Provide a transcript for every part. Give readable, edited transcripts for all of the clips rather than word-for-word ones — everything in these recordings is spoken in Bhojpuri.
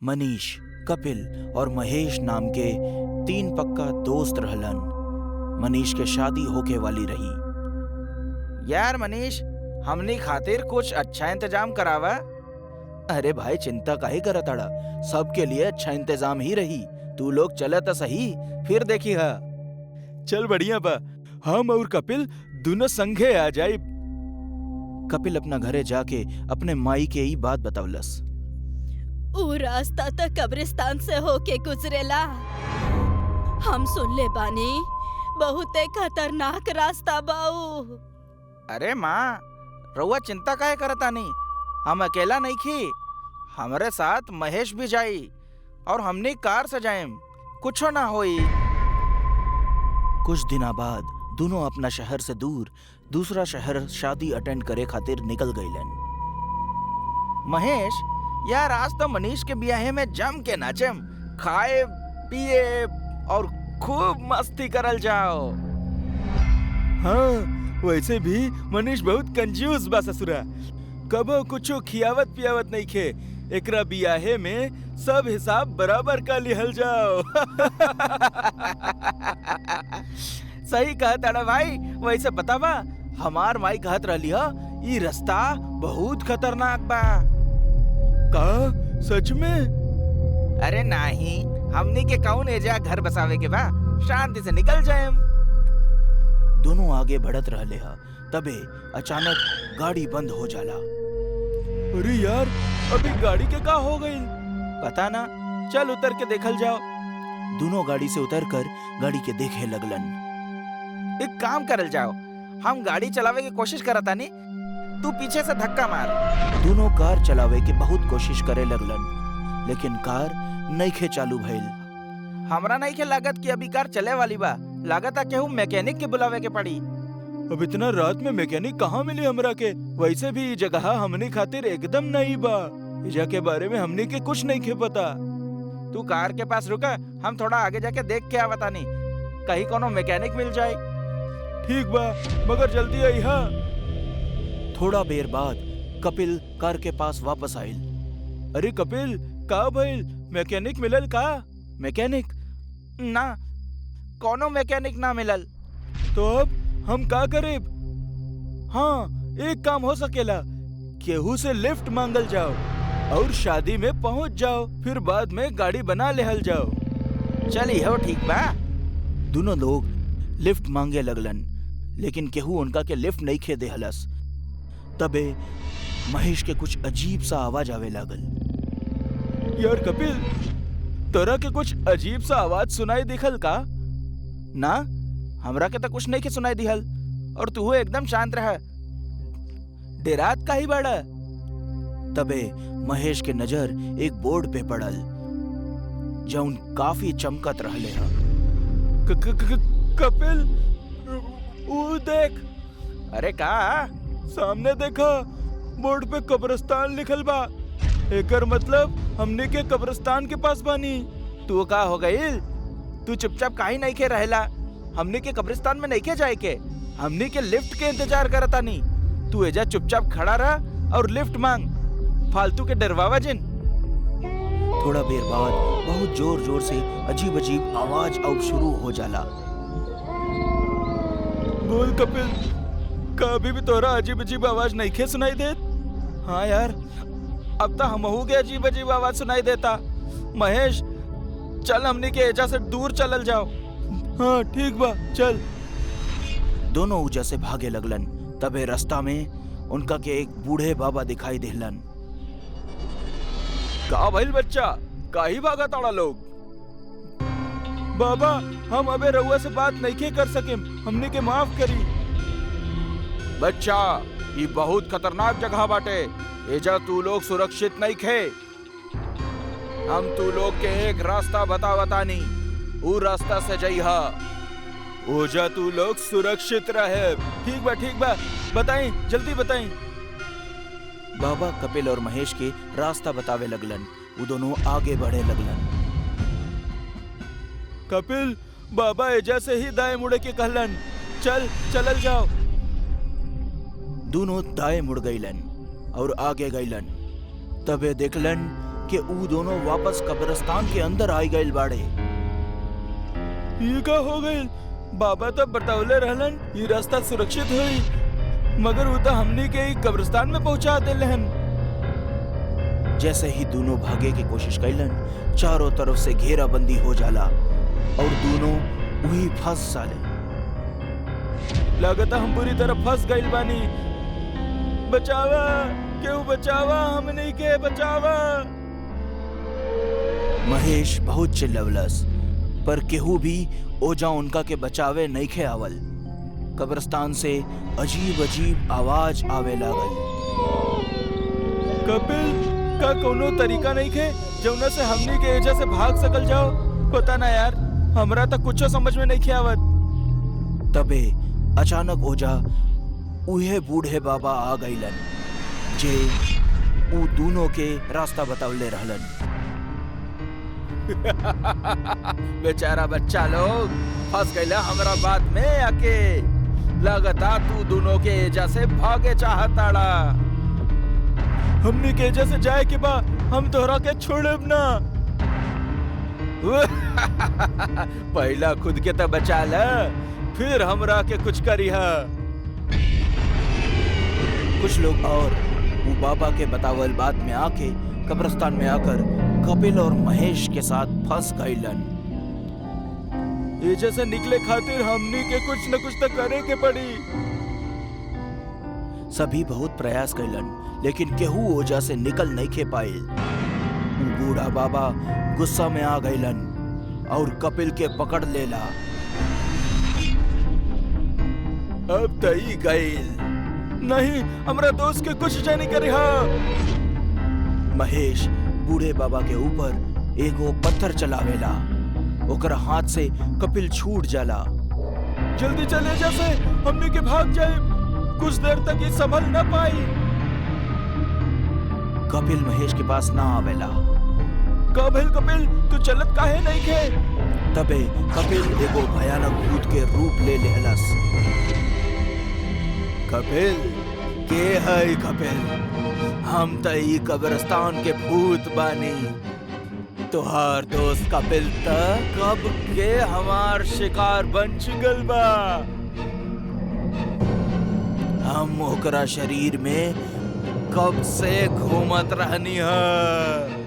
मनीष, कपिल और महेश नाम के 3 पक्का दोस्त रहलन। मनीष के शादी होके वाली रही। यार मनीष, हमनी खातिर कुछ अच्छा इंतजाम करावा। अरे भाई, चिंता काहे करत अड़ा, सबके लिए अच्छा इंतजाम ही रही। तू लोग चले तो सही, फिर देखी हा। चल बढ़िया बा, हम और कपिल दोनों संगे आ जाए। कपिल अपना घरे जाके अपने माई के ही बात बतावलस। ऊ रास्ता तो कब्रिस्तान से होके गुजरेला। हम सुन ले बानी, बहुत खतरनाक रास्ता बाऊ। अरे माँ, रउआ चिंता काहे करतानी? हम अकेला नहीं खी, हमारे साथ महेश भी जाई और हमनी कार से जाएम, कुछो ना होई। कुछ दिना बाद दोनों अपना शहर से दूर दूसरा शहर शादी अटेंड करे खातिर निकल गईलन। महेश, यार आज तो मनीष के ब्याहे में जम के नाचेम, खाए पिए और खूब मस्ती करल जाओ। हाँ, वैसे भी मनीष बहुत कंजूस बा ससुरा, कबो कुछो खियावत पियावत नहीं खे। एकरा बियाहे में सब हिसाब बराबर का लिहल जाओ। सही कहा ताड़ा भाई। वैसे पता बा, हमार माई कहत रहली ह, ई रास्ता बहुत खतरनाक बा। का सच में? अरे नहीं, हमनी के कौन एजा घर बसावे के बा, शांति से निकल जाएम। दोनों आगे बढ़त रहले हा, तबे अचानक गाड़ी बंद हो जाला। अरे यार, अभी गाड़ी के का हो गई? पता ना, चल उतर के देखल जाओ। दोनों गाड़ी से उतरकर गाड़ी के देखे लगलन। एक काम करल जाओ, हम गाड़ी चलावे की कोशिश करतानी, तू पीछे से धक्का मार। दोनों कार चलावे के बहुत कोशिश करे लगलन, लेकिन कार नइखे चालू भइल। हमरा नइखे लागत कि अभी कार चले वाली बा, लागत है केहू मैकेनिक के बुलावे के पड़ी। अब इतना रात में मैकेनिक कहाँ मिली हमरा के? वैसे भी ये जगह हमने खातिर एकदम नहीं बा, इजा के बारे में हमने के कुछ नहीं खे पता। तू कार के पास रुका, हम थोड़ा आगे जाके देख के आवतानी, कहीं कोनो मैकेनिक मिल जाए। ठीक बा, मगर जल्दी आई हा। थोड़ा देर बाद कपिल कार के पास वापस आइल। अरे कपिल, का भइल? मैकेनिक मिलल का? मैकेनिक? ना, कोनो मैकेनिक ना मिलल। तो अब हम का करेब? हाँ, एक काम हो सकेला, केहू से लिफ्ट मांगल जाओ और शादी में पहुंच जाओ, फिर बाद में गाड़ी बना लेहल जाओ। चली हो, ठीक बा। दोनों लोग लिफ्ट मांगे लगलन, लेकिन केहू उनका के लिफ्ट नहीं खे देहलस। तबे महेश के कुछ अजीब सा आवाज आवे लागल। यार कपिल, तोरा के कुछ अजीब सा आवाज सुनाई दिखल का? ना, हमरा के तो कुछ नहीं के सुनाई दिहल, और तू एकदम शांत रह। डेरात का ही बड़ा। तबे महेश के नजर एक बोर्ड पे पड़ल, जौन काफी चमकत रहले हा। कपिल, वो देख। अरे का? सामने देखा, बोर्ड पे कब्रिस्तान लिखल बा। एकर मतलब हमने के कब्रिस्तान के पास बानी। तू का हो गईल? तू चुपचाप काहे नहीं के रहेला? हमने के कब्रिस्तान में नहीं के जाए के, हमने के लिफ्ट के इंतजार करता नहीं। तू एजा चुपचाप खड़ा रह और लिफ्ट मांग, फालतू के डरवावा जिन। थोड़ा देर बाद बहुत जोर जोर से अजीब अजीब आवाज अब शुरू हो जाला। बोल कपिल, का अभी भी तोरा अजीब अजीब आवाज नहीं खे सुनाई देत? हाँ यार, अब तो हमहू के अजीब अजीब आवाज सुनाई देता। महेश, चल हमने के एजा से दूर चलल जाओ। हाँ ठीक बा, चल। दोनों ऊजा से भागे लगलन। तबे रास्ता में उनका के एक बूढ़े बाबा दिखाई देहलन। का भइल बच्चा, काहे भागा ताड़ा लोग? बाबा, हम अबे रउआ से बात नहीं कर सके, हमने के माफ करी। बच्चा, ये बहुत खतरनाक जगह बाटे, एजा तू लोग सुरक्षित नहीं खे। हम तू लोग के एक रास्ता बतावतानी, ऊ रास्ता से जइहा, ओजा तू लोग सुरक्षित रहे। ठीक बा, बताई, जल्दी बताई। बाबा कपिल और महेश के रास्ता बतावे लगलन। वो दोनों आगे बढ़े लगलन। कपिल, बाबा एजा से ही दाएं मुड़े के कहलन, चलल जाओ। दोनों दाएं मुड़ गईलन और आगे गईलन। तबे देखलन कि ऊ दोनों वापस कब्रिस्तान के अंदर आई गइल बाड़े। ये का हो गइल? बाबा तो बतौले रहलन ये रास्ता सुरक्षित हुई, मगर वो तो हमनी के ही कब्रिस्तान में पहुंचा देलन। जैसे ही दोनों भागे की कोशिश कैलन, चारों तरफ से घेराबंदी हो जाला और दोनों वही फंस जाले। लागता हम पूरी तरह फंस गइल बानी। बचावा, केहू बचावा, हमनी के बचावा। महेश बहुत चिल्लवलस, पर केहू भी ओजा उनका के बचावे नइखे आवल। कब्रिस्तान से अजीब अजीब आवाज आवे लागल। कपिल, का कोनो तरीका नहीं खे जौना से हमनी के एजा से भाग सकल जाओ? पता ना यार, हमरा तो कुछ समझ में नहीं खे आवत। तबे अचानक ओजा उहे बूढ़े बाबा आ गइलन जे ऊ दोनों के रास्ता बतौले रहलन। बेचारा बच्चा लोग फंस गइला हमरा बात में आके। लगता तू दोनों के एजा से भागे चाहताड़ा। हमनी के एजा से जाए के बा, हम तोहरा के छोड़ब ना। पहला खुद के तो बचा ल, फिर हमरा के कुछ करिहा। कुछ लोग और वो बाबा के बतावल बात में आके कब्रिस्तान में आकर कपिल और महेश के साथ फंस गइलन। एजा से निकले खातिर हमनी के कुछ न कुछ तो करे के पड़ी। सभी बहुत प्रयास कैलन, लेकिन केहू ओजा से निकल नहीं खे पाइल। बूढ़ा बाबा गुस्सा में आ गइलन और कपिल के पकड़ लेला। अब तई गइल। नहीं, हमरा दोस्त के कुछ जानी करिहा। महेश बूढ़े बाबा के ऊपर एगो पत्थर चलावेला, ओकर हाथ से कपिल छूट जाला। जल्दी चले जैसे हमने के भाग जाए, कुछ देर तक ये संभल न पाई। कपिल महेश के पास ना आवेला। का भइल कपिल, तू चलत काहे नहीं खे? तबे कपिल एगो भयानक भूत के रूप ले लेहलस। कपिल, के है कपिल? हम त ई कब्रिस्तान के भूत बानी। तोहार दोस्त कपिल त कब के हमार शिकार बन चुकल बा। हम ओकरा शरीर में कब से घूमत रहनी है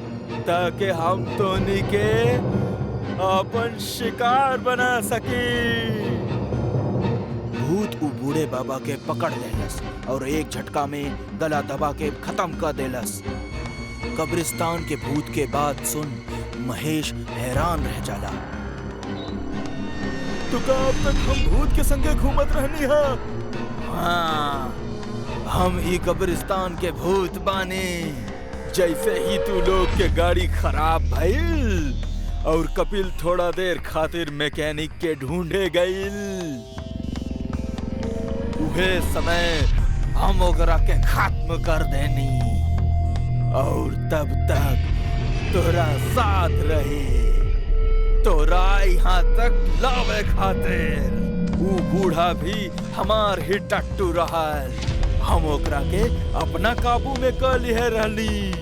ताकि हम तोनी के अपन शिकार बना सकी। भूत उ बूढ़े बाबा के पकड़ लेलस और एक झटका में गला दबा के खत्म कर देलस। कब्रिस्तान के भूत के बात सुन महेश हैरान रह जाला। तो का अब तक हम भूत के संगे घूमत रहनी है? हाँ, हम ही कब्रिस्तान के भूत बानी। जैसे ही तू लोग के गाड़ी खराब भइल और कपिल थोड़ा देर खातिर मैकेनिक के ढूंढे गइल, उहे समय हम ओकरा के खत्म कर देनी और तब तक तोरा साथ रहे, तोरा यहाँ तक लावे खातिर। ऊ बूढ़ा भी हमार ही टट्टू रहल, हम ओकरा के अपना काबू में कर लिए रहली।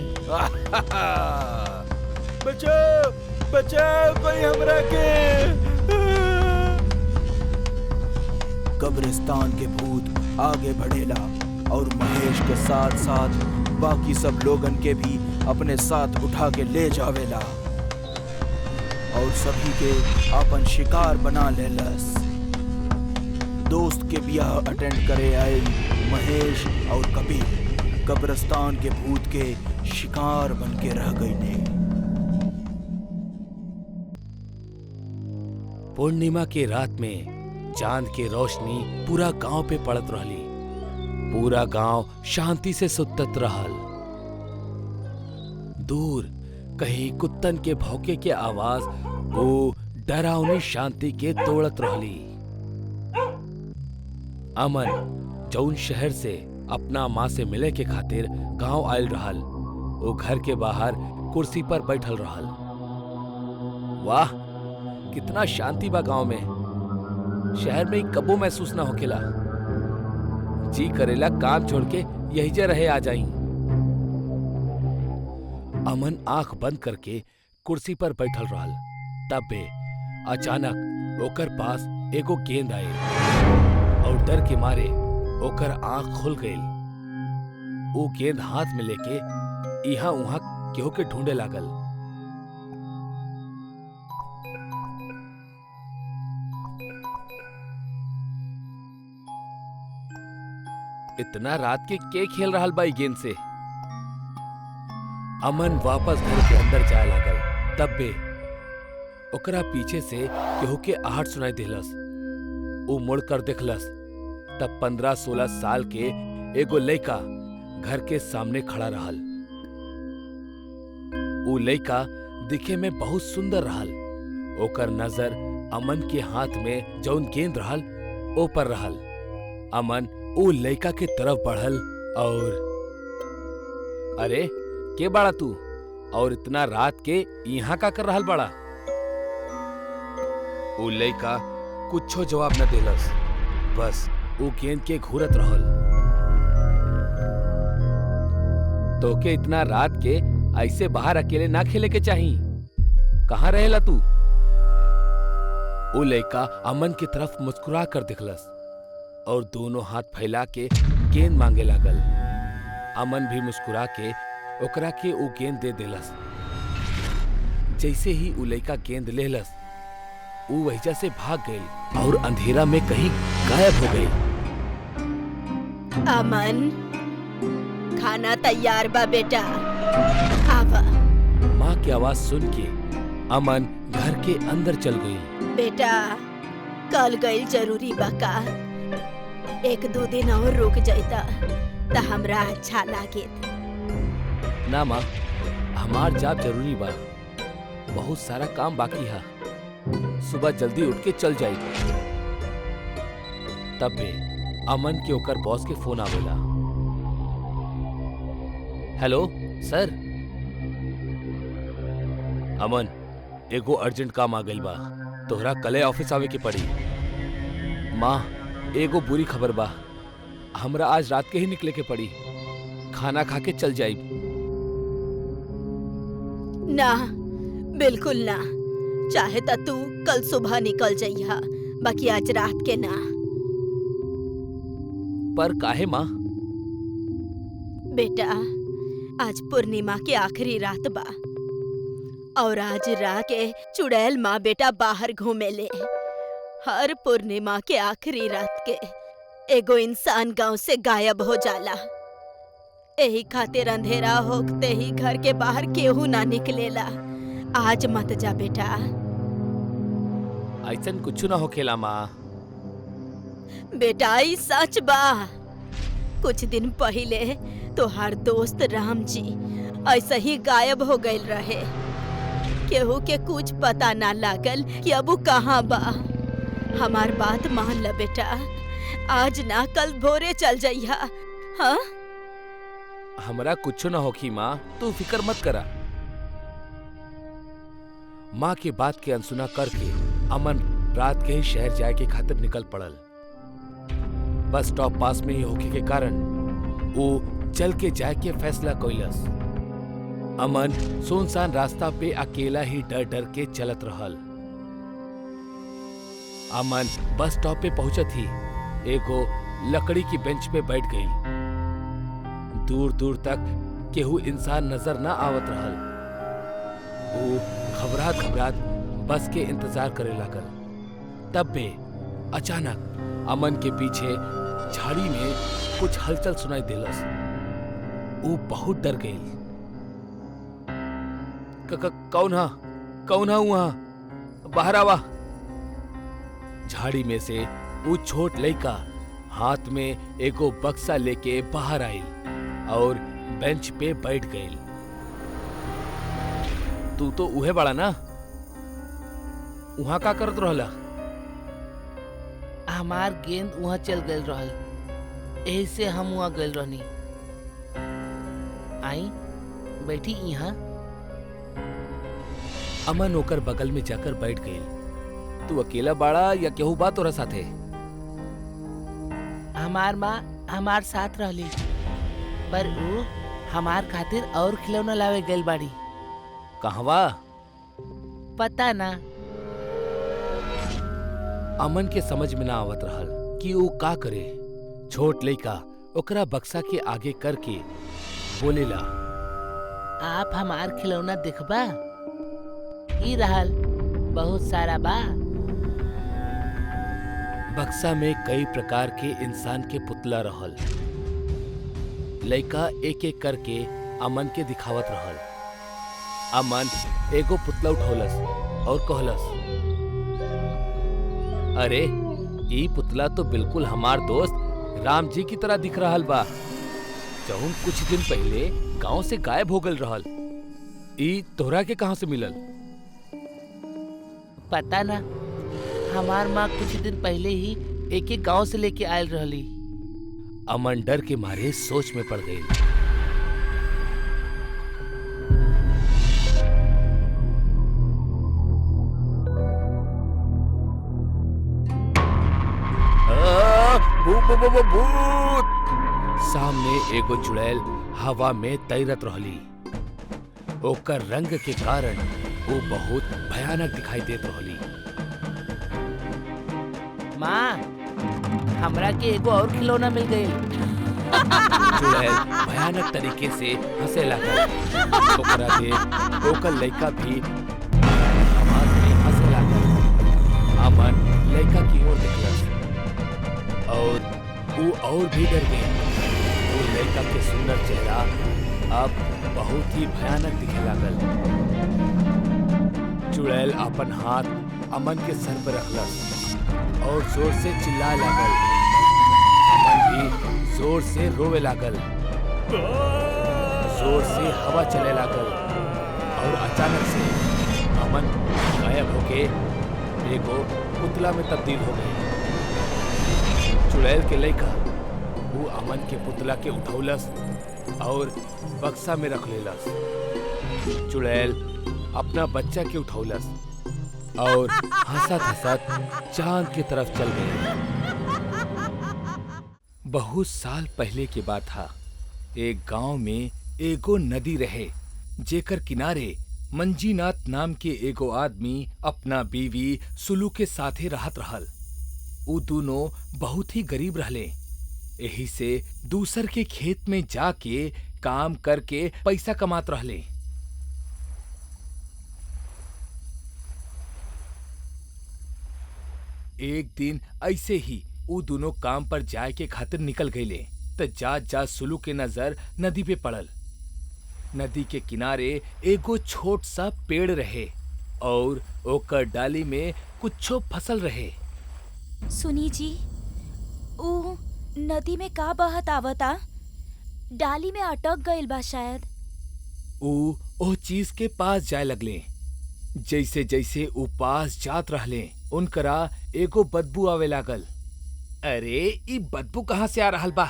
बचाओ, बचाओ कोई हमरा के। कब्रिस्तान के भूत आगे बढ़ेला और महेश के साथ साथ बाकी सब लोगन के भी अपने साथ उठा के ले जावेला और सभी के अपन शिकार बना लेलस। दोस्त के ब्याह अटेंड करे आए महेश और कपिल कब्रिस्तान के भूत के शिकार बन के रह गई ने। पूर्णिमा के रात में चांद की रोशनी पूरा गांव पे पड़त रहली। पूरा गांव शांति से सुतत रहल। दूर कहीं कुत्तन के भौंके के आवाज वो डरावनी शांति के तोड़त रहली। अमन जौन शहर से अपना माँ से मिले के खातिर गांव आयल रहल, वो घर के बाहर कुर्सी पर बैठल रहल। वाह, कितना शांति बा गांव में। शहर में कबो महसूस ना होकेला। जी करेला काम छोड़ के यही जे रहे आ जाई। अमन आंख बंद करके कुर्सी पर बैठल रहल। तब बे अचानक ओकर पास एगो गेंद आए और डर के मारे ओकर आंख खुल गई। वो गेंद हाथ में लेके यहाँ उहाँ केहू के ढूंढे लागल। इतना रात के खेल रहल बा ई गेंद से? अमन वापस घर के अंदर जाए लागल। तब बे ओकरा पीछे से केहू के आहट सुनाई देलस। वो मुड़ कर देखलस तब 15-16 साल के एगो लड़का घर के सामने खड़ा रहल। वो लड़का दिखे में बहुत सुंदर रहल। ओकर नजर अमन के हाथ में जौन गेंद रहल ओ पर रहल। अमन वो लड़का के तरफ बढ़ल और अरे के बाड़ा तू और इतना रात के यहाँ का कर रहल बड़ा? वो लड़का कुछो जवाब न देलस, बस वो गेंद के घूरत रहल। तो के इतना रात के ऐसे बाहर अकेले ना खेले के चाही, कहाँ रहेला तू? वो लड़का अमन की तरफ मुस्कुरा कर दिखलस और दोनों हाथ फैला के गेंद मांगे लागल। अमन भी मुस्कुरा के ओकरा के वो गेंद दे देलस। जैसे ही वो लड़का गेंद लेलस वो वहीजा से भाग गई और अंधेरा में कहीं गायब हो गई। अमन, खाना तैयार बा बेटा, आवा। माँ की आवाज सुन के अमन घर के अंदर चल गई। बेटा, कल गईल जरूरी बा का? 1-2 दिन और रुक जाता त हमरा अच्छा लागे। ना माँ, हमार जाब जरूरी बा, बहुत सारा काम बाकी है, सुबह जल्दी उठ के चल जाई। तब भी अमन के ओकर बॉस के फोन आवेला। हेलो सर। अमन, एगो अर्जेंट काम आ गइल बा, तोहरा कले ऑफिस आवे के पड़ी। माँ, एगो बुरी खबर बा, हमरा आज रात के ही निकले के पड़ी, खाना खा के चल जाई। ना, बिल्कुल ना। चाहे त तू कल सुबह निकल जाइहा, बाकी आज रात के ना। पर काहे माँ? बेटा, आज पूर्णिमा के आखिरी रात बा और आज रात के चुड़ैल माँ बेटा बाहर घूमेले। हर पूर्णिमा के आखिरी रात के एगो इंसान गांव से गायब हो जाला। यही खातिर अंधेरा होते ही घर के बाहर केहू ना निकलेला। आज मत जा बेटा। ऐसन कुछ ना होखेला माँ। बेटा, ई सच बा। कुछ दिन पहले तोहार दोस्त राम जी ऐसे ही गायब हो गए रहे। केहू के कुछ पता ना लागल कि अब वो कहाँ बा। हमार बात मान ल बेटा, आज ना कल भोरे चल जाइहा। हाँ? हमरा कुछ ना होखी माँ, तू फिक्र मत करा। माँ की बात के अनसुना करके अमन रात के ही शहर जाए के खातिर निकल पड़ल। बस स्टॉप पास में ही होके के कारण वो चल के जाए के फैसला कइलस। अमन सुनसान रास्ता पे अकेला ही डर डर के चलत रहल। अमन बस स्टॉप पे पहुंचत ही एगो लकड़ी की बेंच पे बैठ गई। दूर दूर तक केहू इंसान नजर ना आवत रहल। वो घबरात घबरात बस के इंतजार करे लागल। तब बे अचानक अमन के पीछे झाड़ी में कुछ हलचल सुनाई देलस। वो बहुत डर गई। कौन हा वहाँ? बाहर आवा। झाड़ी में से वो छोट लड़का हाथ में एगो बक्सा लेके बाहर आयल और बेंच पे बैठ गई। तू तो उहे बड़ा ना? वहाँ का करत रहला? हमार गेंद वहाँ चल गए रहल, यही से हम वहाँ गए रहनी। आई बैठी यहाँ। अमन होकर बगल में जाकर बैठ गई। तू अकेला बाड़ा या केहू बा तोरा साथे? हमार माँ हमार साथ रहली, पर वो हमार खातिर और खिलौना लावे गइल बाड़ी। कहवा? पता ना। अमन के समझ में ना आवत रहल कि वो का करे। छोट लइका ओकरा बक्सा के आगे करके बोलेला, आप हमार खिलौना देखबा? ई रहल, बहुत सारा बा। बक्सा में कई प्रकार के इंसान के पुतला रहल। लइका एक एक करके अमन के दिखावत रहल। अमन एगो पुतला उठौलस और कहलस, अरे ई पुतला तो बिल्कुल हमार दोस्त राम जी की तरह दिख रहल बा, जौन कुछ दिन पहले गांव से गायब हो गल रहल। ई तोहरा के कहां से मिलल? पता ना, हमार माँ कुछ दिन पहले ही एक गांव से लेके आयल रहली। अमन डर के मारे सोच में पड़ गई। भूत! सामने एगो चुड़ैल हवा में तैरत रहली। ओकर रंग के कारण वो बहुत भयानक दिखाई देत रहली। माँ, हमरा के एगो और खिलौना मिल गई। चुड़ैल भयानक तरीके से हंसे लागल। ओकरा देख ओकर लइका भी आवाज में हंसे लागल। अमन लइका की ओर देखलस और वो और भी डर गई। वो लइका के सुंदर चेहरा अब बहुत ही भयानक दिखे लागल। चुड़ैल अपन हाथ अमन के सर पर रखलस और जोर से चिल्लाए लागल। अमन भी जोर से रोवे लागल। जोर से हवा चले लागल और अचानक से अमन गायब होके एगो पुतला में तब्दील हो गई। चुड़ैल के लइका वो अमन के पुतला के उठौलस और बक्सा में रख लेलस। चुड़ैल अपना बच्चा के उठौलस और हंसत हंसत चांद की तरफ चल गई। बहुत साल पहले की बात था। एक गांव में एगो नदी रहे, जेकर किनारे मंजीनाथ नाम के एगो आदमी अपना बीवी सुलू के साथे रहत रहल। उ दोनों बहुत ही गरीब रहले। यही से दूसर के खेत में जाके काम करके पैसा कमात रहले। एक दिन ऐसे ही उ दोनों काम पर जाए के खातिर निकल गईले त जात जात सुलू के नजर नदी पे पड़ल। नदी के किनारे एगो छोट सा पेड़ रहे और ओकर डाली में कुछो फसल रहे। सुनी जी, ऊ नदी में का बहत आवता? डाली में अटक गइल बा शायद। ऊ ओ चीज के पास जाए लगले। जैसे जैसे ऊ पास जात रहले उनकरा एगो बदबू आवे लागल। अरे ई बदबू कहाँ से आ रहल बा?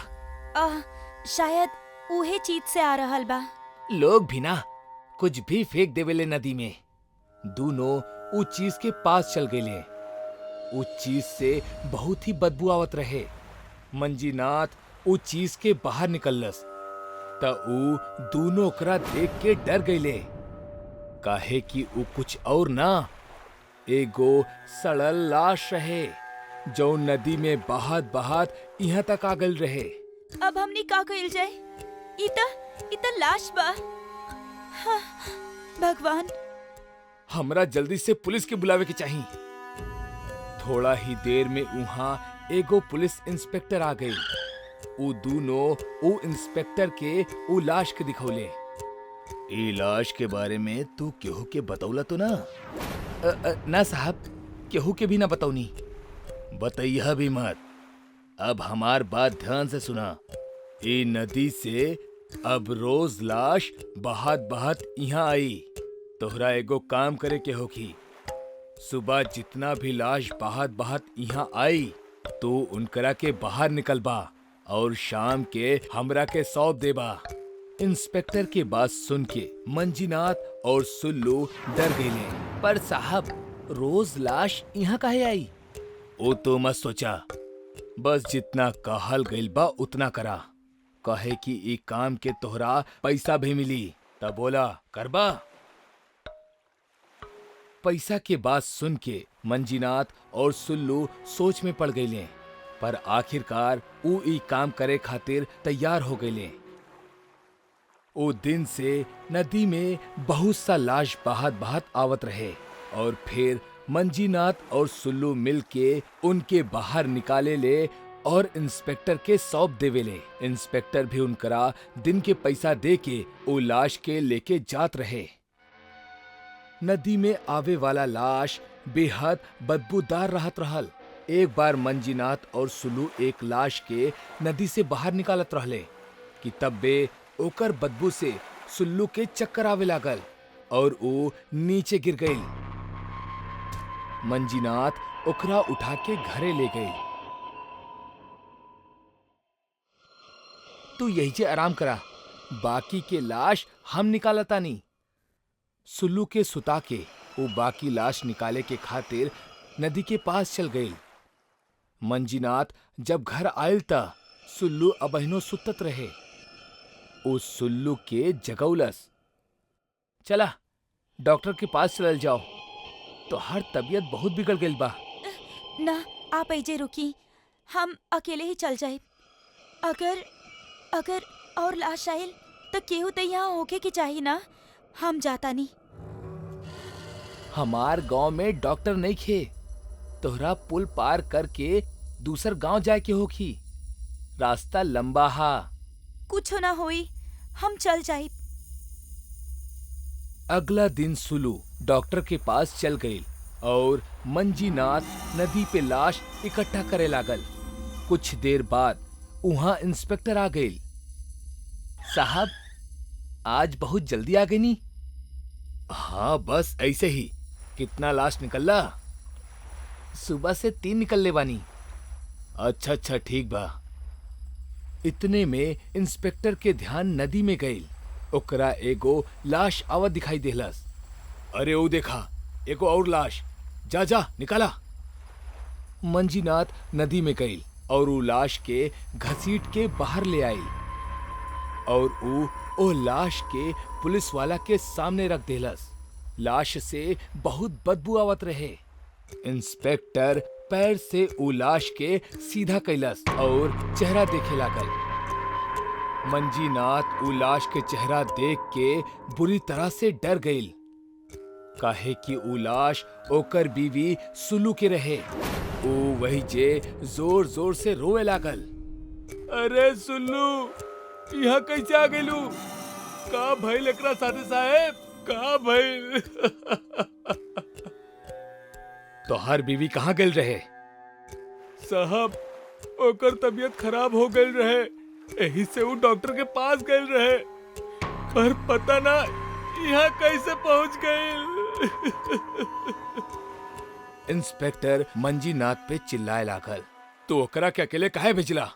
शायद उहे चीज से आ रहल बा। लोग भी ना कुछ भी फेंक देवेले नदी में। दोनों ऊ चीज के पास चल गए। ऊ चीज से बहुत ही बदबू आवत रहे। मंजीनाथ ऊ चीज के बाहर निकलस त ऊ दोनों ओकरा देख के डर गईले, काहे कि ऊ कुछ और ना एगो सड़ल लाश रहे जो नदी में बहात बहात यहाँ तक आ गल रहे। अब हमनी का कइल जाए? इता लाश बा। हाँ, भगवान, हमरा जल्दी से पुलिस के बुलावे के चाहिए। थोड़ा ही देर में वहाँ एगो पुलिस इंस्पेक्टर आ गई। ऊ दोनों ऊ इंस्पेक्टर के ऊ लाश के दिखौले। ई लाश के बारे में तू केहू के बतौला तो ना? ना साहब, केहू के भी ना बतौनी। बतैया भी मत। अब हमार बात ध्यान से सुना। ई नदी से अब रोज लाश बहात बहात यहाँ आई। तोहरा एगो काम करे के होखी। सुबह जितना भी लाश बहात बहात यहाँ आई तो उनकरा के बाहर निकलबा और शाम के हमरा के सौंप देबा। इंस्पेक्टर के बात सुन के मंजीनाथ और सुल्लू डर गए। पर साहब, रोज लाश यहाँ काहे आई? ओ तो मत सोचा, बस जितना कहल गइल बा उतना करा। कहे कि ई काम के तोहरा पैसा भी मिली। तब बोला करबा। पैसा के बात सुन के मंजीनाथ और सुल्लू सोच में पड़ गईले, पर आखिरकार ऊ ई काम करे खातिर तैयार हो गईले। ओ दिन से नदी में बहुत सा लाश बहात बहात आवत रहे और फिर मंजीनाथ और सुल्लू मिल के उनके बाहर निकाले ले और इंस्पेक्टर के सौंप देवेले। इंस्पेक्टर भी उनकरा दिन के पैसा दे के ओ लाश के लेके जात रहे। नदी में आवे वाला लाश बेहद बदबूदार रहत रहल। एक बार मंजीनाथ और सुल्लू एक लाश के नदी से बाहर निकालत रहले कि तब बे ओकर बदबू से सुल्लू के चक्कर आवे लागल और वो नीचे गिर गई। मंजीनाथ ओकरा उठा के घरे ले गई। तू यही से आराम करा, बाकी के लाश हम निकालतानी। सुल्लू के सुता के वो बाकी लाश निकाले के खातिर नदी के पास चल गई। मंजीनाथ जब घर आयल ता सुल्लू अबहिनो सुतत रहे। ओ सुल्लू के जगौलस, चला डॉक्टर के पास चलल जाओ, तो हर तबीयत बहुत बिगड़ गई बा। ना, आप ऐजे रुकी, हम अकेले ही चल जाए। अगर अगर और लाश आयल तो केहू तो यहाँ होके के चाहिए ना, हम जाता नहीं। हमार गांव में डॉक्टर नहीं खे, तोहरा पुल पार करके दूसर गांव जाए के होखी, रास्ता लंबा हा। कुछ ना होई, हम चल जाए। अगला दिन सुल्लू डॉक्टर के पास चल गई और मंजीनाथ नदी पे लाश इकट्ठा करे लागल। कुछ देर बाद वहां इंस्पेक्टर आ गई। साहब, आज बहुत जल्दी आ गई नी? हाँ, बस ऐसे ही। कितना लाश निकला? सुबह से 3 निकलने बानी। अच्छा अच्छा, ठीक बा। इतने में इंस्पेक्टर के ध्यान नदी में गई। ओकरा एगो लाश आवत दिखाई देलस। अरे ओ देखा, एगो और लाश, जा जा निकाला। मंजीनाथ नदी में गई और वो लाश के घसीट के बाहर ले आई और ओ लाश के पुलिस वाला के सामने रख देलस। लाश से बहुत बदबू आवत रहे। इंस्पेक्टर पैर से उ लाश के सीधा कैलस और चेहरा देखे लागल। मंजीनाथ उ लाश के चेहरा देख के बुरी तरह से डर गई, काहे कि उ लाश ओकर बीवी सुल्लू के रहे। ओ वही जे जोर जोर से रोए लागल। अरे सुल्लू, यहाँ कैसे आ गइलू? का भइल एकरा साथे साहेब? का भइल? तो हर बीवी कहाँ गल रहे? साहब, ओकर तबीयत खराब हो गई रहे, यही से वो डॉक्टर के पास गए रहे, पर पता ना यहाँ कैसे पहुँच गए। इंस्पेक्टर मंजीनाथ पे चिल्लाए लागल। तो ओकरा के अकेले काहे भेजला,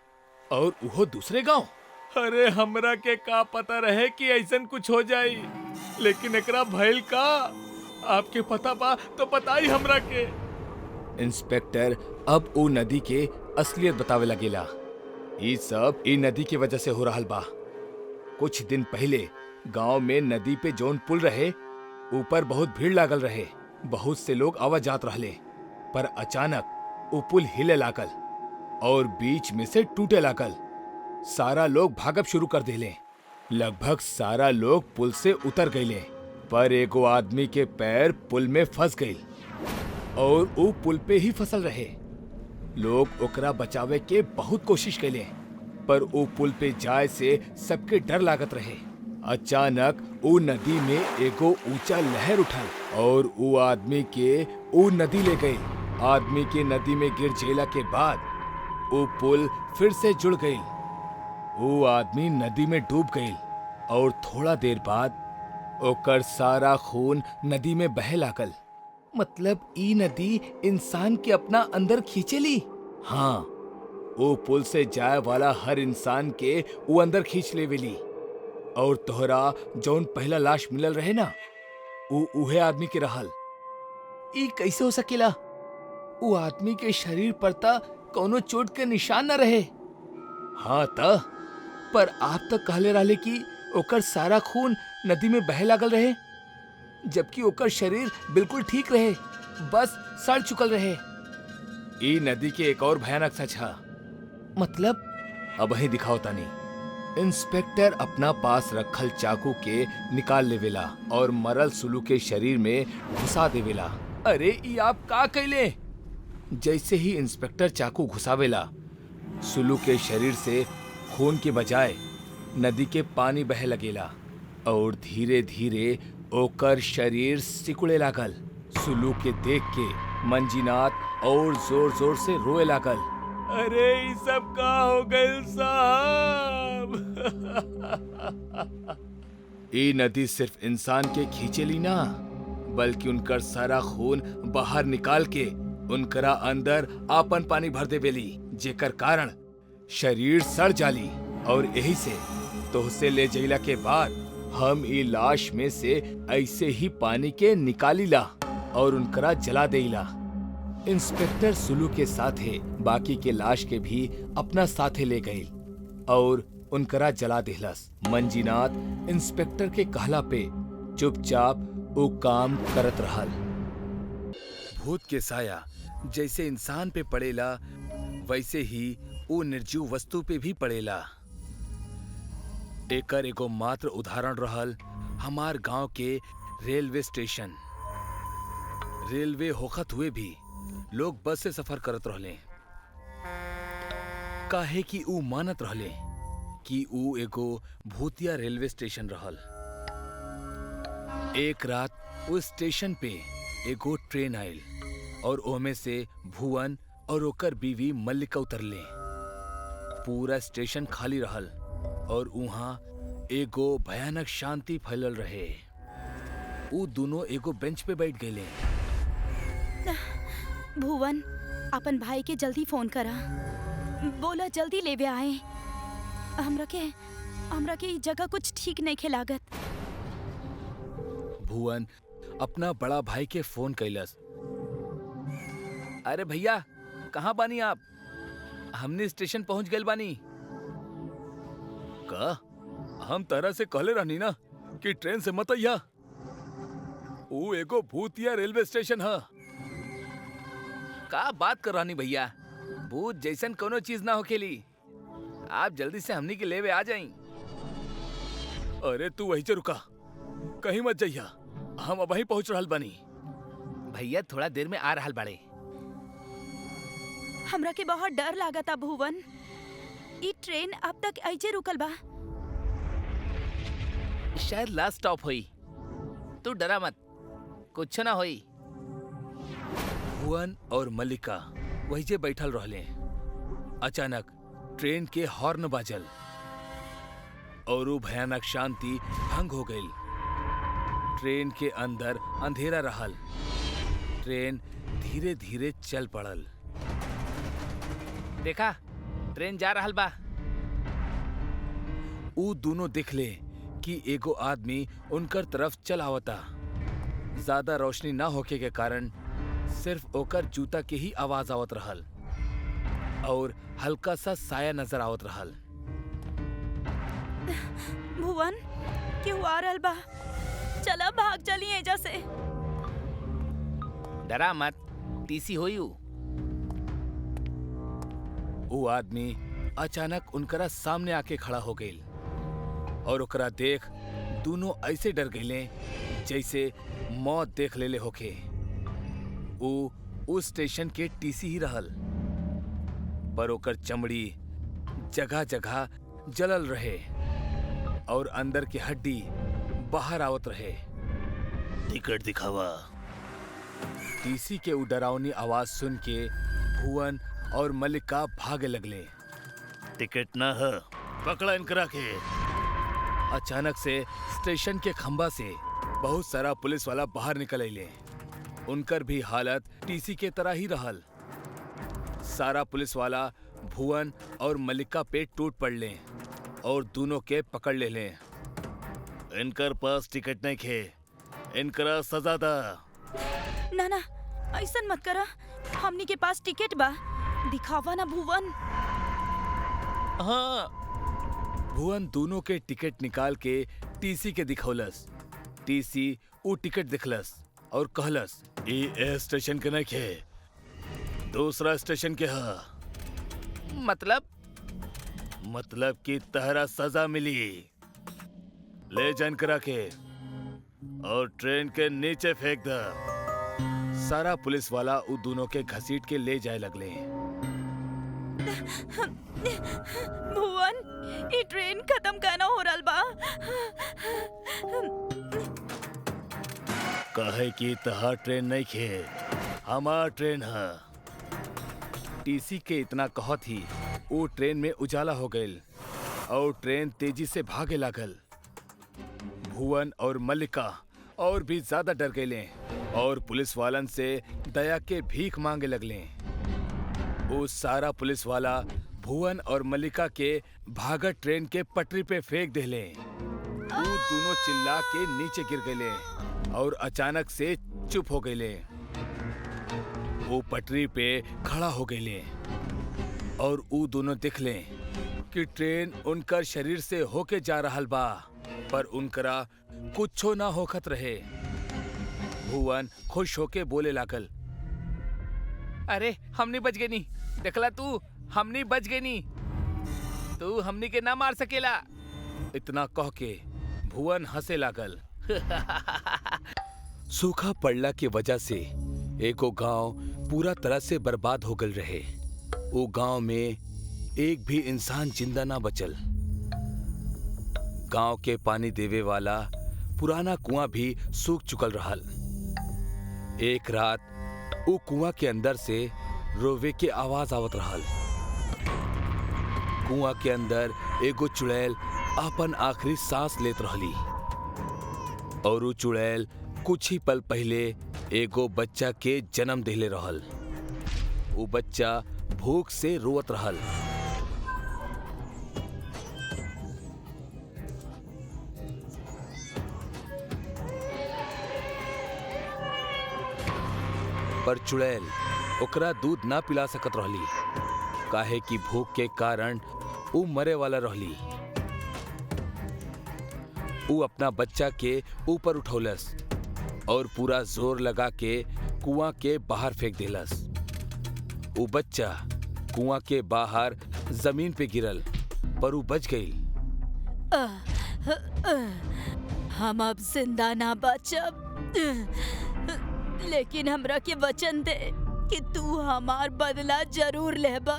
और वो दूसरे गांव? अरे हमरा के का पता रहे कि ऐसन कुछ हो जाई, लेकिन एकरा भइल का? आपके पता बा तो बताई हमरा के। इंस्पेक्टर अब ओ नदी के असलियत बतावे लगेला। ई सब ई नदी की वजह से हो रहल बा। कुछ दिन पहले गांव में नदी पे जौन पुल रहे, ऊपर बहुत भीड़ लागल रहे। बहुत से लोग आवा जात रहले, पर अचानक वो पुल हिले लागल और बीच में से टूटे लागल। सारा लोग भागब शुरू कर देले। लगभग सारा लोग पुल से उतर गईले, पर एगो आदमी के पैर पुल में फंस गई और वो पुल पे ही फसल रहे। लोग ओकरा बचावे के बहुत कोशिश कैले, पर वो पुल पे जाए से सबके डर लागत रहे। अचानक वो नदी में एगो ऊंचा लहर उठल और वो आदमी के वो नदी ले गई। आदमी के नदी में गिर जेला के बाद वो पुल फिर से जुड़ गई। वो आदमी नदी में डूब गई और थोड़ा देर बाद ओकर सारा खून नदी में बहे लागल। मतलब ई नदी इंसान के अपना अंदर खींचेली। हाँ, वो पुल से जाए वाला हर इंसान के वो अंदर खींच लेवेली। और तोहरा जौन पहला लाश मिलल रहे ना, वो उहे आदमी के रहल। ई कैसे हो सकेला? वो आदमी के शरीर पर ता कोनो चोट के निशान न रहे। हाँ ता पर आप तक कहले रहले कि ओकर सारा खून नदी में बहे लागल रहे, जबकि ओकर शरीर बिल्कुल ठीक रहे, बस सड़ चुकल रहे। ई नदी के एक और भयानक सच है। मतलब? अब ही दिखाओ तानी। इंस्पेक्टर अपना पास रखल चाकू के निकाल लेवेला और मरल सुलू के शरीर में घुसा देवेला। अरे ई आप का कैले? जैसे ही इंस्पेक्टर चाकू घुसावेला, सुलू के शरीर से खून के बजाय नदी के पानी बहे लगेला और धीरे धीरे ओकर शरीर सिकुड़े लागल। सुलू के देख के मंजीनाथ और जोर जोर से रोए लागल। अरे ये सब का हो गइल साहब? ये नदी सिर्फ इंसान के खींचेली ना, बल्कि उनकर सारा खून बाहर निकाल के उनकरा अंदर आपन पानी भर देवेली, जेकर कारण शरीर सड़ जाली। और यही से तोहसे ले जइला के बाद हम ई लाश में से ऐसे ही पानी के निकालीला और उनकरा जला देला। इंस्पेक्टर सुलू के साथे बाकी के लाश के भी अपना साथे ले गए और उनकरा जला देहलस। मंजीनाथ इंस्पेक्टर के कहला पे चुपचाप वो काम करत रहल। भूत के साया जैसे इंसान पे पड़ेला, वैसे ही वो निर्जीव वस्तु पे भी पड़ेला। एकर एगो मात्र उदाहरण रहल हमार गांव के रेलवे स्टेशन। रेलवे होखत हुए भी लोग बस से सफर करत रहले, काहे कि ऊ मानत रहले कि ऊ एगो भूतिया रेलवे स्टेशन रहल। एक रात उस स्टेशन पे एगो ट्रेन आयल और ओमे से भुवन और ओकर बीवी मल्लिका उतरले। पूरा स्टेशन खाली रहल और वहां एगो भयानक शांति फैलल रहे। ऊ दोनों एगो बेंच पे बैठ गए। भुवन, अपन भाई के जल्दी फोन करा, बोला जल्दी लेवे आए। हमरा के ई जगह कुछ ठीक नहीं खिलागत। भुवन अपना बड़ा भाई के फोन कैलस। अरे भैया, कहाँ बानी आप? हमने स्टेशन पहुंच गए बानी। का? हम तरह से कहले रहनी ना कि ट्रेन से मत आइया। वो एगो भूतिया रेलवे स्टेशन है। का बात कर रहनी भैया? भूत जैसन कोनो चीज ना होखेली। आप जल्दी से हमनी के लेवे आ जाई। अरे तू वहीं से रुका, कहीं मत जाइया, हम अब ही पहुंच रहल बानी। भैया थोड़ा देर में आ रहल बाड़े। हमरा के बहुत डर लागता भुवन। ई ट्रेन अब तक ऐजे रुकल बा। शायद लास्ट स्टॉप हुई। तू डरा मत, कुछ ना होई। भुवन और मल्लिका वहीं से बैठल रहले। अचानक ट्रेन के हॉर्न बाजल और वो भयानक शांति भंग हो गई। ट्रेन के अंदर अंधेरा रहल। ट्रेन धीरे धीरे चल पड़ल। देखा, ट्रेन जा रहल बा। ऊ दोनों देखले कि एगो आदमी उनकर तरफ चल आवता। ज्यादा रोशनी ना होके के कारण सिर्फ ओकर जूता के ही आवाज आवत रहल और हल्का सा साया नजर आवत रहल। भुवन, क्यों आ रहल बा? चला भाग चली एजा से। डरा मत, टीसी होई ऊ। वो आदमी अचानक उनकरा सामने आके खड़ा हो गई और ओकरा देख दोनों ऐसे डर गईले जैसे मौत देख लेले होके। वो उस स्टेशन के टीसी ही रहल, पर ओकर चमड़ी जगह जगह जलल रहे और अंदर की हड्डी बाहर आवत रहे। टिकट दिखावा। टीसी के डरावनी आवाज सुन के भुवन और मल्लिका भागे लगले। टिकट ना है, पकड़ा इनकरा के। अचानक से स्टेशन के खंबा से बहुत सारा पुलिस वाला बाहर निकल आइले। उनकर भी हालत टीसी के तरह ही रहल। सारा पुलिस वाला भुवन और मल्लिका पे टूट पड़ले और दोनों के पकड़ ले ले। इनकर पास टिकट नहीं खे, इनकरा सजा दा। ना ना, ऐसन मत करा। हमनी के पास टिकट बा, दिखावा ना भुवन। हाँ, भुवन दोनों के टिकट निकाल के टीसी के दिखौलस। टीसी ऊ टिकट दिखलस और कहलस, ए स्टेशन के नहीं खे, दूसरा स्टेशन के हा। मतलब कि तहरा सजा मिली। ले जान करा के और ट्रेन के नीचे फेंक द। सारा पुलिस वाला उ दोनों के घसीट के ले जाए लगले। भुवन, ये ट्रेन खत्म कहना हो रहा बा। कहे कि तहार ट्रेन नहीं खे, हमार ट्रेन है। टीसी के इतना कहत ही वो ट्रेन में उजाला हो गईल और ट्रेन तेजी से भागे लागल। भुवन और मल्लिका और भी ज्यादा डर गए और पुलिस वालन से दया के भीख मांगे लगले। वो सारा पुलिस वाला भुवन और मल्लिका के भागत ट्रेन के पटरी पे फेंक देले। वो दोनों चिल्ला के नीचे गिर गए और अचानक से चुप हो गए। वो पटरी पे खड़ा हो गए और वो दोनों दिखले कि ट्रेन उनकर शरीर से होके जा रहल बा, पर उनकरा कुछो ना होखत रहे। भुवन खुश होके बोले लागल, अरे हमनी बच गए नी, देखला तू, हमनी बच गए नी, तू हमनी के ना मार सकेला। इतना कह के भुवन हंसे लागल। सूखा पड़ला के वजह से एको गांव पूरा तरह से बर्बाद हो गल रहे। वो गांव में एक भी इंसान जिंदा ना बचल। गांव के पानी देवे वाला पुराना कुआं भी सूख चुकल रहल। एक रात वो कुआं के अंदर से रोवे के आवाज आवत रहल। कुआं के अंदर एगो चुड़ैल अपन आखिरी सांस लेत रहली और वो चुड़ैल कुछ ही पल पहले एगो बच्चा के जन्म देले रहल। वो बच्चा भूख से रोवत रहल। पर चुड़ैल ओकरा दूध ना पिला सकत रहली, काहे कि भूख के कारण वो मरे वाला रहली। वो अपना बच्चा के ऊपर उठौलस और पूरा जोर लगा के कुआं के बाहर फेंक देलस। वो बच्चा कुआं के बाहर जमीन पे गिरल, पर वो बच गई। हम अब जिंदा ना बचब, लेकिन हमरा के वचन दे कि तू हमार बदला जरूर लेबा।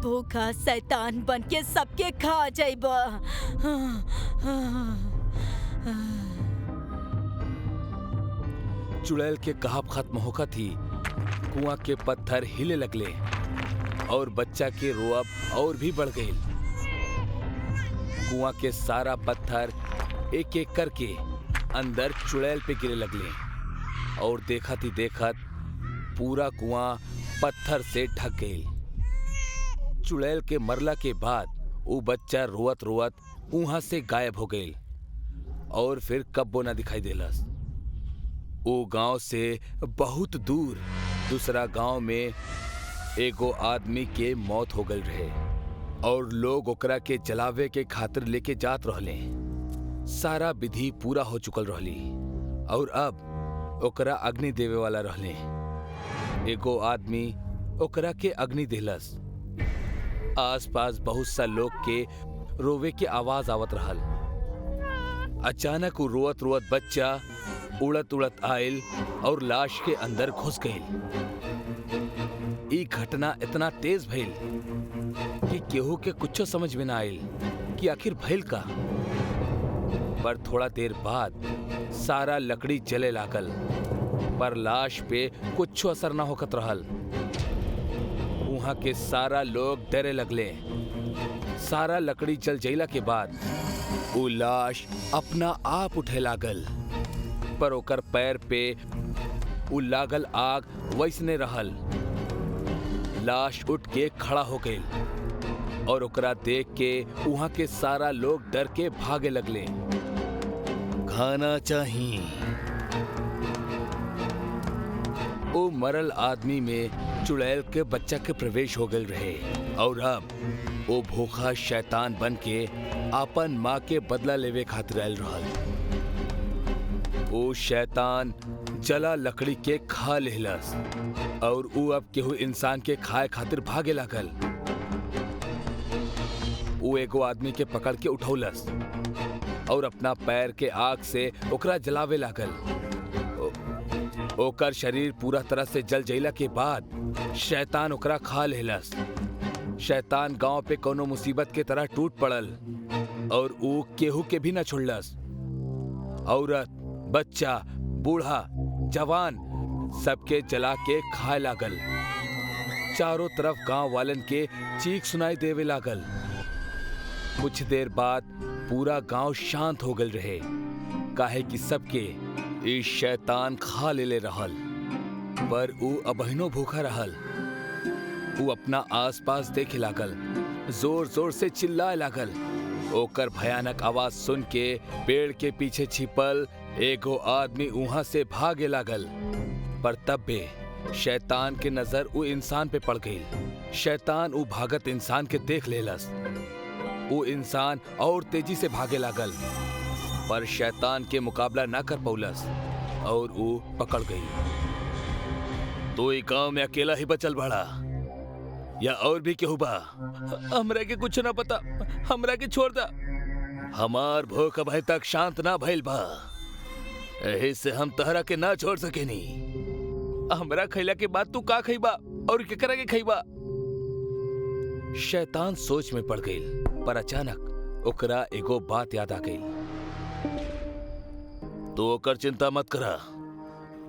भूखा शैतान बन के सबके खा जाइबा। चुड़ैल के कहाब खत्म होकर थी, कुआं के पत्थर हिले लगले और बच्चा के रोअब और भी बढ़ गई। कुआं के सारा पत्थर एक एक करके अंदर चुड़ैल पे गिरे लगले और देखत ही देखत पूरा कुआं पत्थर से ढक गई। चुड़ैल के मरला के बाद वो बच्चा रोवत रोवत वहां से गायब हो गई और फिर कब्बो ना दिखाई देलस। वो गांव से बहुत दूर दूसरा गांव में एगो आदमी के मौत हो गई रहे और लोग ओकरा के जलावे के खातिर लेके जात रहले। सारा विधि पूरा हो चुकल रहली और अब ओकरा अग्नि देवे वाला रहले। एगो आदमी ओकरा के अग्नि देलस। आसपास बहुत सा लोग के रोवे के आवाज आवत रहल। अचानक वो रोवत रोवत बच्चा उड़त उड़त आयल और लाश के अंदर घुस गई। ई घटना इतना तेज भइल कि केहू के कुछ समझ में ना आयल कि आखिर भइल का। पर थोड़ा देर बाद सारा लकड़ी जले लागल, पर लाश पे कुछ असर ना होकत रहल। वहां के सारा लोग डरे लगले। सारा लकड़ी जल जइला के बाद वो लाश अपना आप उठे लागल, पर ओकर पैर पे वो लागल आग वैसने रहल। लाश उठ के खड़ा हो गई और ओकरा देख के वहां के सारा लोग डर के भागे लगले। खाना चाहिए। वो मरल आदमी में चुड़ैल के बच्चा के प्रवेश हो गए रहे। और अब वो भूखा शैतान बन के अपन माँ के बदला लेवे खातिर आयल रहल। वो शैतान जला लकड़ी के खा लेहलस और वो अब केहू इंसान के खाए खातिर भागे लागल। वो एगो आदमी के पकड़ के उठौलस और अपना पैर के आग से ओकरा जलावे लागल। ओकर शरीर पूरा तरह से जल जइला के बाद शैतान ओकरा खा लेहलस। शैतान गांव पे कोनो मुसीबत के तरह टूट पड़ल और ऊ केहू के भी न छोड़लस। औरत, बच्चा, बूढ़ा, जवान सबके जला के खाए लागल। चारों तरफ गांव वालन के चीख सुनाई देवे लागल। कुछ देर बाद पूरा गांव शांत हो गल रहे, काहे कि सबके इस शैतान खा ले रहल। पर ऊ अबहिनो भूखा रहल। ऊ अपना आसपास देखे लागल, जोर जोर से चिल्लाए लागल। ओकर भयानक आवाज सुन के पेड़ के पीछे छिपल एगो आदमी वहां से भागे लागल। पर तब भी शैतान के नजर ऊ इंसान पे पड़ गई। शैतान ऊ भागत इंसान के देख लेलस। वो इंसान और तेजी से भागे लागल, पर शैतान के मुकाबला ना कर पौलस और वो पकड़ गई। तो ये गांव में अकेला ही बचल बड़ा या और भी केहू बा? हमरा के कुछ ना पता, हमरा के छोड़ दा। हमार भूख अभी तक शांत ना भइल बा, एही से हम तहरा के ना छोड़ सकेनी। हमरा खैला के बाद तू का खइबा और केकरा के खइबा? शैतान सोच में पड़ गई, पर अचानक ओकरा एगो बात याद आ गई। तो ओकर चिंता मत करा,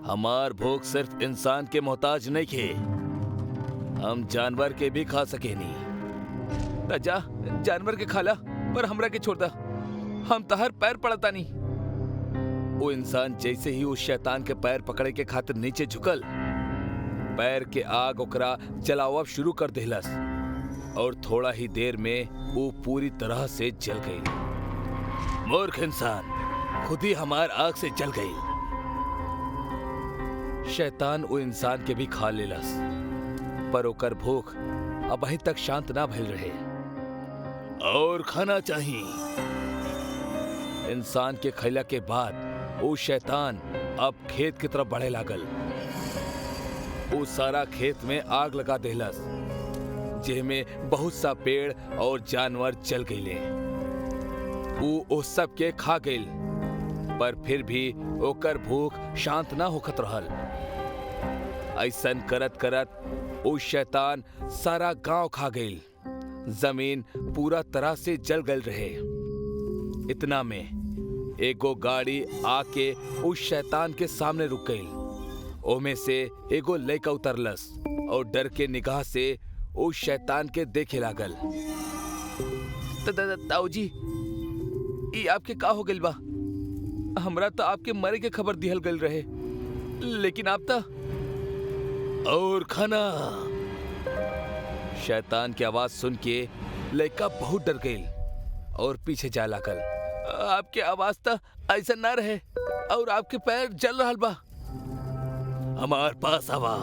हमार भूख सिर्फ इंसान के मोहताज नहीं खे, हम जानवर के भी खा सकेनी। जा जानवर के खाला, पर हमरा के छोड़ दा, हम तहर पैर पड़ता नहीं। वो इंसान जैसे ही उस शैतान के पैर पकड़े के खातिर नीचे झुकल, पैर के आग ओकरा जलावब शुरू कर देहलस और थोड़ा ही देर में वो पूरी तरह से जल गई। मूर्ख इंसान, खुद ही हमार आग से जल गई। शैतान वो इंसान के भी खा लेलस, पर ओकर भूख अभी तक शांत ना भइल रहे। और खाना चाहिए। इंसान के खैला के बाद वो शैतान अब खेत की तरफ बढ़े लागल। वो सारा खेत में आग लगा देहलस, जेमें बहुत सा पेड़ और जानवर जल गईले। वो सब के खा गईल, पर फिर भी ओकर भूख शांत ना होखत रहल। ऐसन करत करत वो शैतान सारा गांव खा गईल। जमीन पूरा तरह से जल गल रहे। इतना में एगो गाड़ी आके उस शैतान के सामने रुक गई। ओमे से एगो लड़का उतरलस और डर के निगाह से उस शैतान के देखे लागल। ताऊजी, ई आपके का हो गइल बा? हमरा तो आपके मरे के खबर दिहल गइल रहे, लेकिन आप तो और खाना। शैतान की आवाज सुन के लड़का बहुत डर गई और पीछे जा लागल। आपके आवाज तो ऐसा ना रहे और आपके पैर जल रहल बा। हमार पास आवा।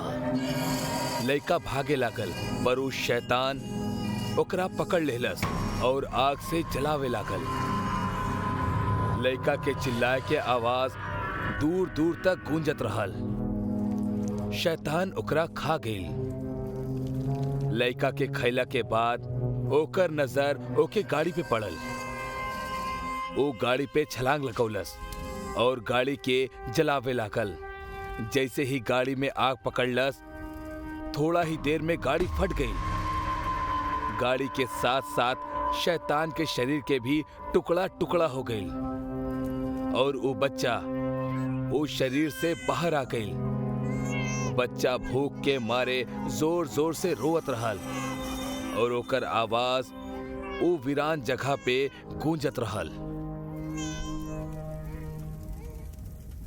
लड़का भागे लागल, पर उस शैतान ओकरा पकड़ लेलस और आग से जलावे लागल। लड़का के चिल्लाए के आवाज दूर दूर तक गूंजत रहल। शैतान ओकरा खा गई। लड़का के खैला के बाद ओकर नजर ओके गाड़ी पे पड़ल। वो गाड़ी पे छलांग लगौलस और गाड़ी के जलावे लागल। जैसे ही गाड़ी में आग पकड़लस, थोड़ा ही देर में गाड़ी फट गई। गाड़ी के साथ साथ शैतान के शरीर के भी टुकड़ा टुकड़ा हो गई और वो बच्चा वो शरीर से बाहर आ गई। बच्चा भूख के मारे जोर जोर से रोवत रहल और ओकर आवाज वो वीरान जगह पे गूंजत रहल।